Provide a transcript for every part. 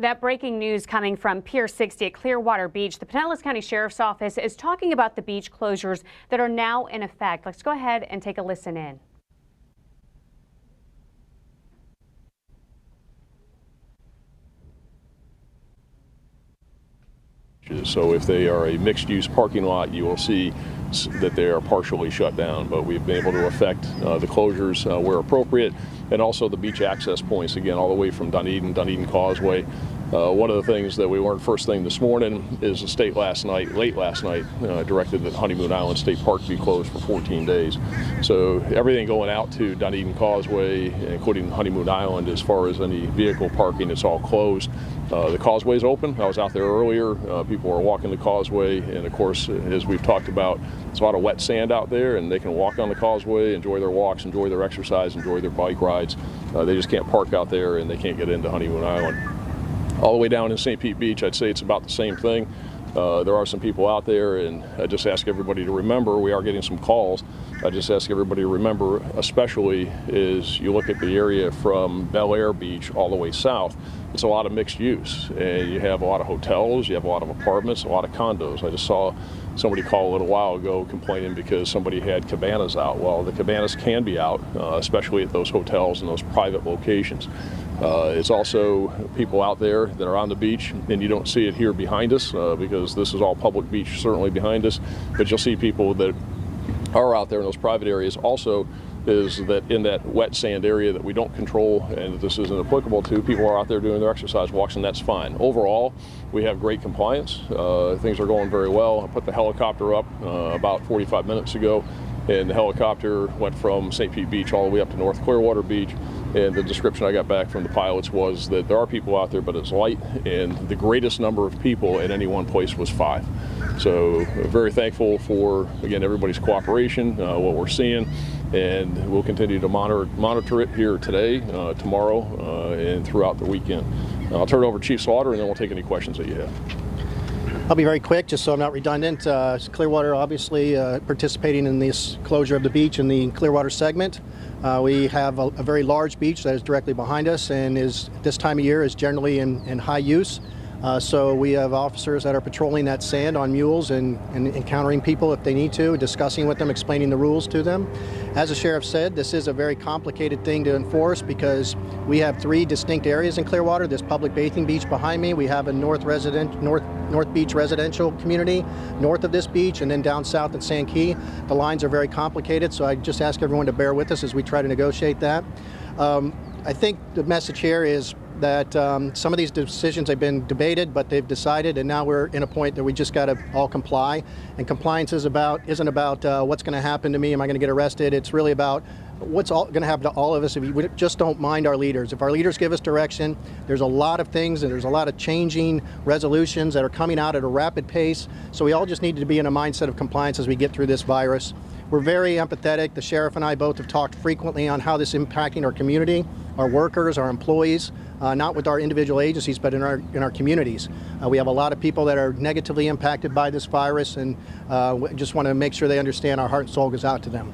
That breaking news coming from Pier 60 at Clearwater Beach. The Pinellas County Sheriff's Office is talking about the beach closures that are now in effect. Let's go ahead and take a listen in. So if they are a mixed-use parking lot, you will see that they are partially shut down, but we've been able to effect the closures where appropriate, and also the beach access points, again, all the way from Dunedin Causeway. One of the things that we learned first thing this morning is the state late last night, directed that Honeymoon Island State Park be closed for 14 days. So everything going out to Dunedin Causeway, including Honeymoon Island, as far as any vehicle parking, it's all closed. The causeway's open. I was out there earlier. People are walking the causeway, and of course, as we've talked about, there's a lot of wet sand out there, and they can walk on the causeway, enjoy their walks, enjoy their exercise, enjoy their bike rides. They just can't park out there, and they can't get into Honeymoon Island. All the way down in St. Pete Beach, I'd say it's about the same thing. There are some people out there, and I just ask everybody to remember, we are getting some calls. I just ask everybody to remember, especially as you look at the area from Bel Air Beach all the way south, it's a lot of mixed use. And you have a lot of hotels, you have a lot of apartments, a lot of condos. I just saw somebody call a little while ago complaining because somebody had cabanas out. Well, the cabanas can be out, especially at those hotels and those private locations. It's also people out there that are on the beach, and you don't see it here behind us because this is all public beach certainly behind us, but you'll see people that are out there in those private areas. Also is that in that wet sand area that we don't control and that this isn't applicable to, people are out there doing their exercise walks, and that's fine. Overall, we have great compliance. Things are going very well. I put the helicopter up about 45 minutes ago, and the helicopter went from St. Pete Beach all the way up to North Clearwater Beach. And the description I got back from the pilots was that there are people out there, but it's light, and the greatest number of people at any one place was 5. So very thankful for, again, everybody's cooperation, what we're seeing, and we'll continue to monitor it here today, tomorrow, and throughout the weekend. I'll turn it over to Chief Slaughter, and then we'll take any questions that you have. I'll be very quick, just so I'm not redundant. Clearwater obviously participating in this closure of the beach in the Clearwater segment. We have a very large beach that is directly behind us, and is this time of year is generally in high use. So we have officers that are patrolling that sand on mules and encountering people if they need to, discussing with them, explaining the rules to them. As the sheriff said, this is a very complicated thing to enforce because we have 3 distinct areas in Clearwater. This public bathing beach behind me, we have a North Beach residential community north of this beach, and then down south at Sand Key. The lines are very complicated, so I just ask everyone to bear with us as we try to negotiate that. I think the message here is that some of these decisions have been debated, but they've decided, and now we're in a point that we just got to all comply. And compliance isn't about what's going to happen to me, am I going to get arrested? It's really about what's going to happen to all of us if we just don't mind our leaders. If our leaders give us direction, there's a lot of things, and there's a lot of changing resolutions that are coming out at a rapid pace. So we all just need to be in a mindset of compliance as we get through this virus. We're very empathetic. The sheriff and I both have talked frequently on how this is impacting our community, our workers, our employees, not with our individual agencies, but in our communities. We have a lot of people that are negatively impacted by this virus, and we just want to make sure they understand our heart and soul goes out to them.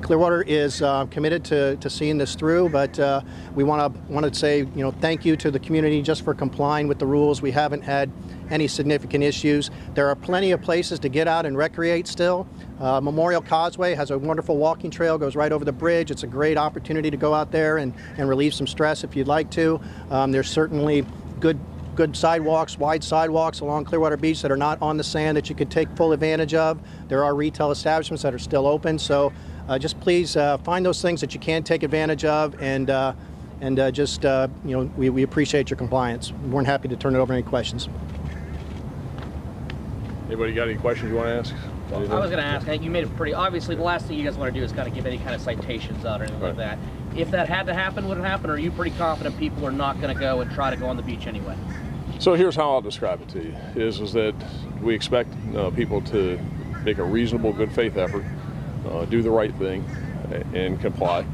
Clearwater is committed to seeing this through, but we want to say, thank you to the community just for complying with the rules. We haven't had any significant issues. There are plenty of places to get out and recreate still. Memorial Causeway has a wonderful walking trail, goes right over the bridge. It's a great opportunity to go out there and relieve some stress if you'd like to. There's certainly good sidewalks, wide sidewalks along Clearwater Beach that are not on the sand that you could take full advantage of. There are retail establishments that are still open, so just please find those things that you can take advantage of, and we appreciate your compliance. We're more than happy to turn it over to any questions. Anybody got any questions you want to ask? Well, I was going to ask, you made it pretty, obviously the last thing you guys want to do is kind of give any kind of citations out or anything like that. If that had to happen, would it happen, or are you pretty confident people are not going to go and try to go on the beach anyway? So here's how I'll describe it to you, is that we expect people to make a reasonable, good faith effort, do the right thing, and comply.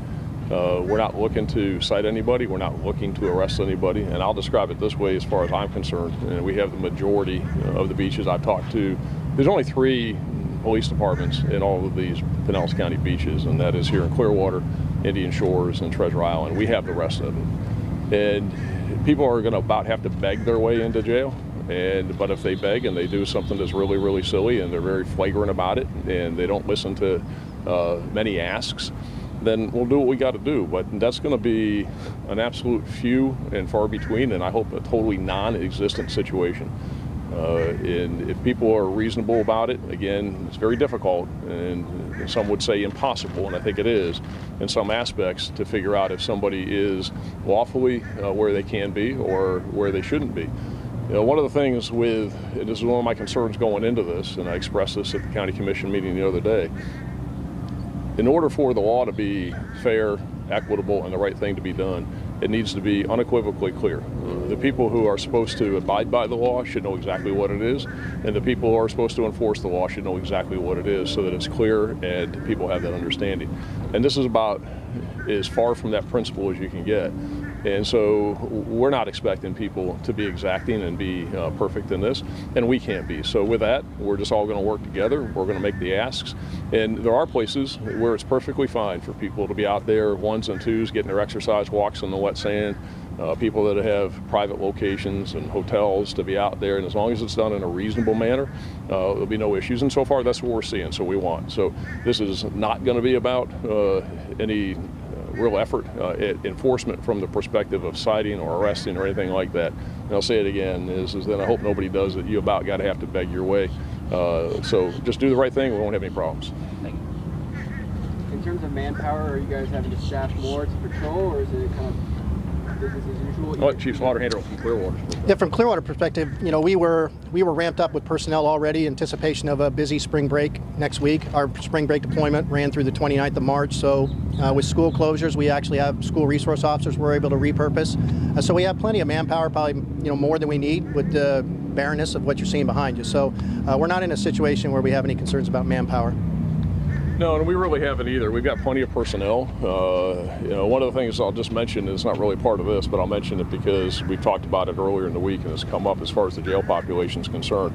We're not looking to cite anybody, we're not looking to arrest anybody, and I'll describe it this way as far as I'm concerned. And we have the majority of the beaches I've talked to. There's only 3 police departments in all of these Pinellas County beaches, and that is here in Clearwater, Indian Shores, and Treasure Island. We have the rest of them. And people are going to about have to beg their way into jail. But if they beg and they do something that's really, really silly and they're very flagrant about it and they don't listen to many asks, then we'll do what we got to do. But that's going to be an absolute few and far between, and I hope a totally non-existent situation. And if people are reasonable about it, again, it's very difficult, and some would say impossible, and I think it is, in some aspects, to figure out if somebody is lawfully where they can be or where they shouldn't be. You know, one of the things with, and this is one of my concerns going into this, and I expressed this at the county commission meeting the other day, in order for the law to be fair, equitable, and the right thing to be done, it needs to be unequivocally clear. The people who are supposed to abide by the law should know exactly what it is, and the people who are supposed to enforce the law should know exactly what it is so that it's clear and people have that understanding. And this is about as far from that principle as you can get. And so we're not expecting people to be exacting and be perfect in this, and we can't be. So with that, we're just all going to work together. We're going to make the asks. And there are places where it's perfectly fine for people to be out there, ones and twos, getting their exercise walks in the wet sand, people that have private locations and hotels to be out there. And as long as it's done in a reasonable manner, there'll be no issues. And so far, that's what we're seeing, so we want. So this is not going to be about any real effort at enforcement from the perspective of citing or arresting or anything like that. And I'll say it again, is then I hope nobody does it. You about got to have to beg your way. So just do the right thing, we won't have any problems. Thank you. In terms of manpower, are you guys having to staff more to patrol, or is it kind of business as usual? I'll let Chief Slaughter handle it from Clearwater. Yeah, from Clearwater perspective, you know, we were ramped up with personnel already in anticipation of a busy spring break next week. Our spring break deployment ran through the 29th of March, so with school closures, we actually have school resource officers we're able to repurpose. So we have plenty of manpower, probably more than we need with the barrenness of what you're seeing behind you. So we're not in a situation where we have any concerns about manpower. No, and we really haven't either. We've got plenty of personnel. One of the things I'll just mention is not really part of this, but I'll mention it because we talked about it earlier in the week and it's come up as far as the jail population is concerned.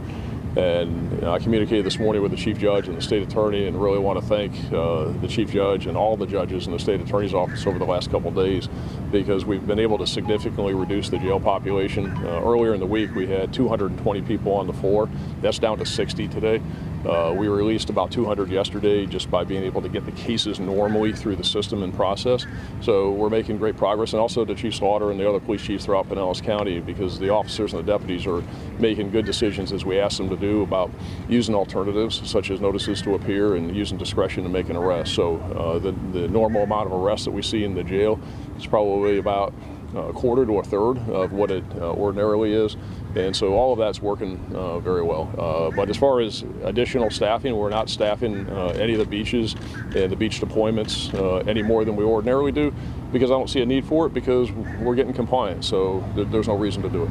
And I communicated this morning with the Chief Judge and the State Attorney, and really want to thank the Chief Judge and all the judges in the State Attorney's office over the last couple of days, because we've been able to significantly reduce the jail population. Earlier in the week, we had 220 people on the floor. That's down to 60 today. We released about 200 yesterday just by being able to get the cases normally through the system and process. So we're making great progress, and also to Chief Slaughter and the other police chiefs throughout Pinellas County, because the officers and the deputies are making good decisions as we ask them to do about using alternatives such as notices to appear and using discretion to make an arrest. So the normal amount of arrests that we see in the jail is probably about a quarter to a third of what it ordinarily is. And so all of that's working very well. But as far as additional staffing, we're not staffing any of the beaches and the beach deployments any more than we ordinarily do, because I don't see a need for it, because we're getting compliant. So there's no reason to do it.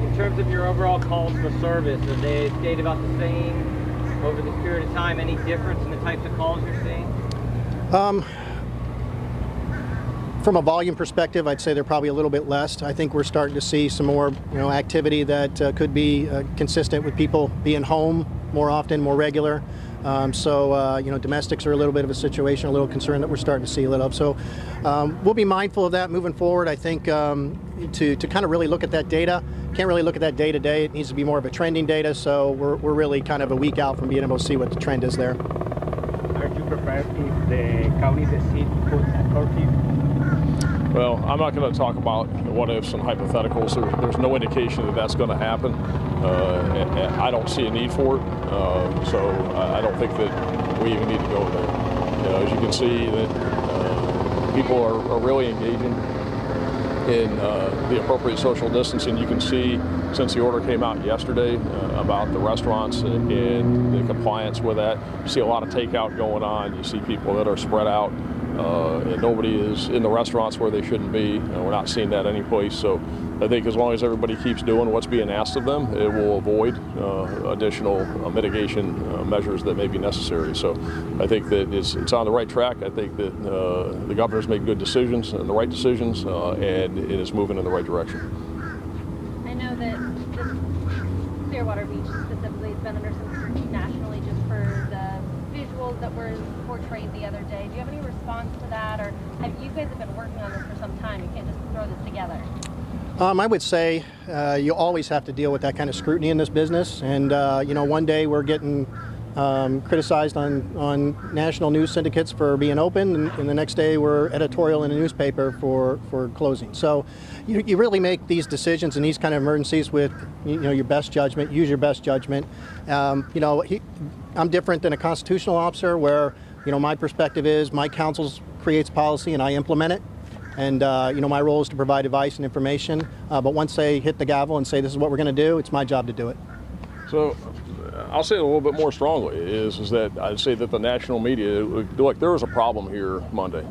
In terms of your overall calls for service, have they stayed about the same over this period of time? Any difference in the types of calls you're seeing? From a volume perspective, I'd say they're probably a little bit less. I think we're starting to see some more, activity that could be consistent with people being home more often, more regular. Domestics are a little bit of a situation, a little concern that we're starting to see a little of. So we'll be mindful of that moving forward. I think to kind of really look at that data, can't really look at that day to day. It needs to be more of a trending data. So we're really kind of a week out from being able to see what the trend is there. Are you prepared if the county decides to put a curfew? Well, I'm not going to talk about what ifs and hypotheticals. There's no indication that that's going to happen. I don't see a need for it, so I don't think that we even need to go there. As you can see, that people are really engaging in the appropriate social distancing. You can see since the order came out yesterday about the restaurants and the compliance with that. You see a lot of takeout going on. You see people that are spread out. And nobody is in the restaurants where they shouldn't be. We're not seeing that any place. So I think as long as everybody keeps doing what's being asked of them, it will avoid additional mitigation measures that may be necessary. So I think that it's on the right track. I think that the governor's made good decisions and the right decisions, and it is moving in the right direction. I know that the Clearwater Beach specifically has been under some scrutiny nationally just for the visuals that were portrayed the other day. Do you have any response to that, or have you guys been working on this for some time? You can't just throw this together. I would say you always have to deal with that kind of scrutiny in this business, and you know, one day we're getting criticized on national news syndicates for being open, and the next day we're editorial in a newspaper for closing. So you really make these decisions in these kind of emergencies with your best judgment. Use your best judgment. You know, I'm different than a constitutional officer, where my perspective is my counsel creates policy and I implement it. And my role is to provide advice and information. But once they hit the gavel and say this is what we're going to do, it's my job to do it. So I'll say it a little bit more strongly, is that I'd say that the national media, look, there was a problem here Monday.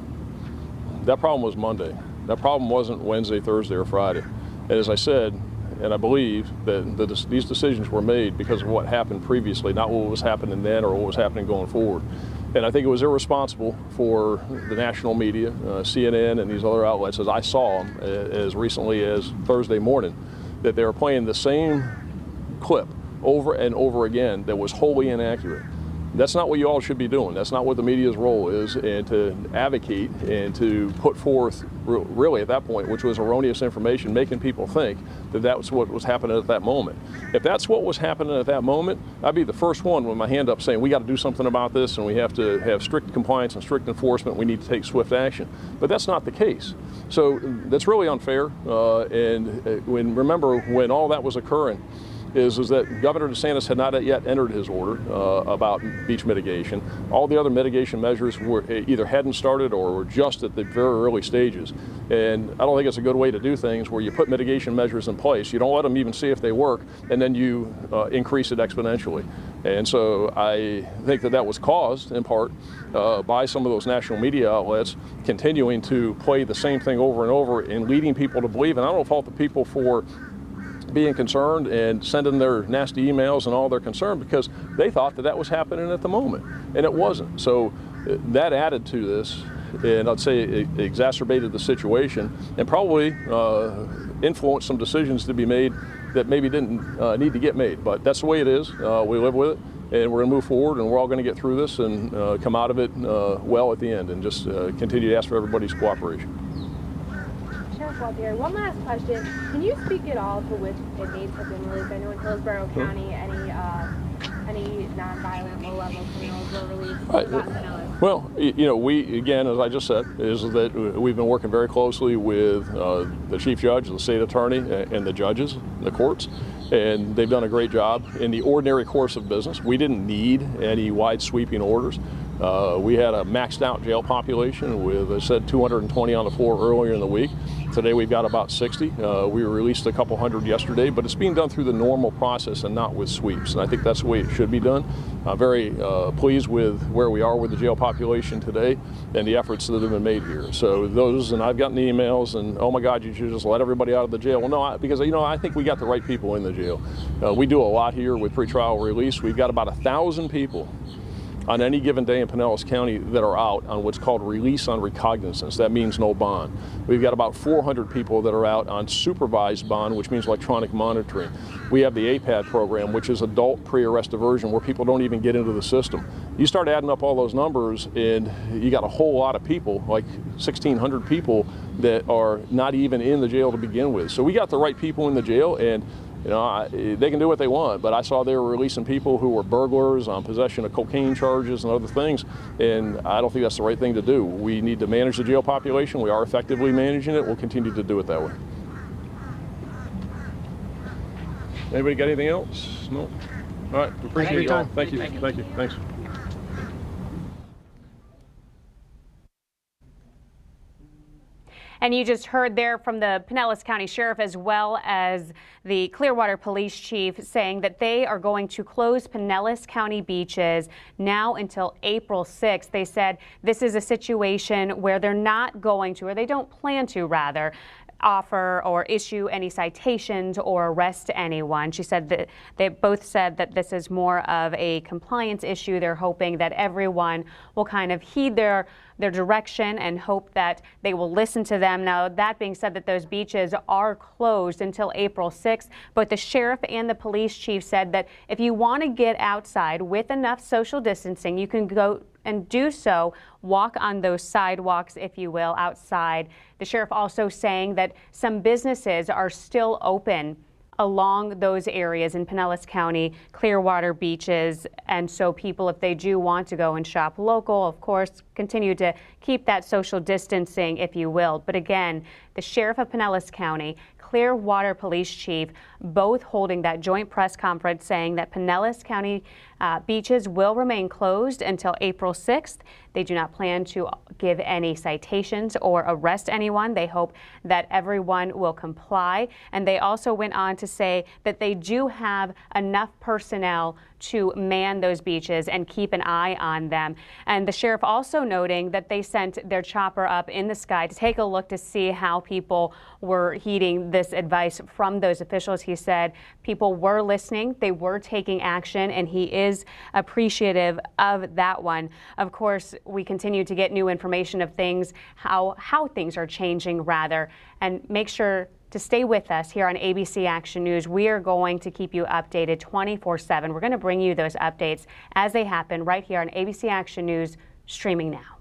That problem was Monday. That problem wasn't Wednesday, Thursday, or Friday. And as I said, and I believe that these decisions were made because of what happened previously, not what was happening then or what was happening going forward. And I think it was irresponsible for the national media, CNN and these other outlets, as I saw them as recently as Thursday morning, that they were playing the same clip over and over again that was wholly inaccurate. That's not what you all should be doing. That's not what the media's role is, and to advocate and to put forth, really at that point, which was erroneous information, making people think that that's what was happening at that moment. If that's what was happening at that moment, I'd be the first one with my hand up saying we got to do something about this, and we have to have strict compliance and strict enforcement. We need to take swift action. But that's not the case. So that's really unfair. Remember when all that was occurring, is that Governor DeSantis had not yet entered his order about beach mitigation. All the other mitigation measures were either hadn't started or were just at the very early stages. And I don't think it's a good way to do things, where you put mitigation measures in place, you don't let them even see if they work, and then you increase it exponentially. And so I think that was caused in part by some of those national media outlets continuing to play the same thing over and over and leading people to believe, and I don't fault the people for being concerned and sending their nasty emails and all their concern, because they thought that was happening at the moment, and it wasn't. So that added to this, and I'd say it exacerbated the situation and probably influenced some decisions to be made that maybe didn't need to get made. But that's the way it is. We live with it, and we're going to move forward, and we're all going to get through this and come out of it well at the end, and just continue to ask for everybody's cooperation. Here. One last question. Can you speak at all to which inmates have been released? I know in Hillsborough County, any non-violent, low-level criminals were released. Well, we, again, as I just said, is that we've been working very closely with the chief judge, the state attorney, and the judges, the courts, and they've done a great job in the ordinary course of business. We didn't need any wide sweeping orders. We had a maxed out jail population with, as I said, 220 on the floor earlier in the week. Today we've got about 60. We released a couple hundred yesterday, but it's being done through the normal process and not with sweeps. And I think that's the way it should be done. I'm very pleased with where we are with the jail population today and the efforts that have been made here. So and I've gotten emails and, oh my God, you should just let everybody out of the jail. Well, no, because I think we got the right people in the jail. We do a lot here with pretrial release. We've got about 1,000 people on any given day in Pinellas County that are out on what's called release on recognizance. That means no bond. We've got about 400 people that are out on supervised bond, which means electronic monitoring. We have the APAD program, which is adult pre-arrest diversion, where people don't even get into the system. You start adding up all those numbers, and you got a whole lot of people, like 1,600 people, that are not even in the jail to begin with. So we got the right people in the jail, and they can do what they want, but I saw they were releasing people who were burglars on possession of cocaine charges and other things, and I don't think that's the right thing to do. We need to manage the jail population. We are effectively managing it. We'll continue to do it that way. Anybody got anything else? No? All right. Appreciate your time. Thank you. Thank you. Thanks. And you just heard there from the Pinellas County Sheriff, as well as the Clearwater Police Chief, saying that they are going to close Pinellas County beaches now until April 6th. They said this is a situation where they're not going to, or they don't plan to rather, offer or issue any citations or arrest anyone. She said that they both said that this is more of a compliance issue. They're hoping that everyone will kind of heed their direction and hope that they will listen to them. Now, that being said, that those beaches are closed until April 6th, but the sheriff and the police chief said that if you want to get outside with enough social distancing, you can go and do so. Walk on those sidewalks, if you will, outside. The sheriff also saying that some businesses are still open along those areas in Pinellas County, Clearwater beaches. And so people, if they do want to go and shop local, of course, continue to keep that social distancing, if you will. But again, the sheriff of Pinellas County, Clearwater Police Chief, both holding that joint press conference saying that Pinellas County beaches will remain closed until April 6th. They do not plan to give any citations or arrest anyone. They hope that everyone will comply. And they also went on to say that they do have enough personnel to man those beaches and keep an eye on them. And the sheriff also noting that they sent their chopper up in the sky to take a look to see how people were heeding this advice from those officials. He said people were listening, they were taking action, and he is appreciative of that one. Of course, we continue to get new information of things, how things are changing rather, and make sure to stay with us here on ABC Action News. We are going to keep you updated 24/7. We're going to bring you those updates as they happen right here on ABC Action News, streaming now.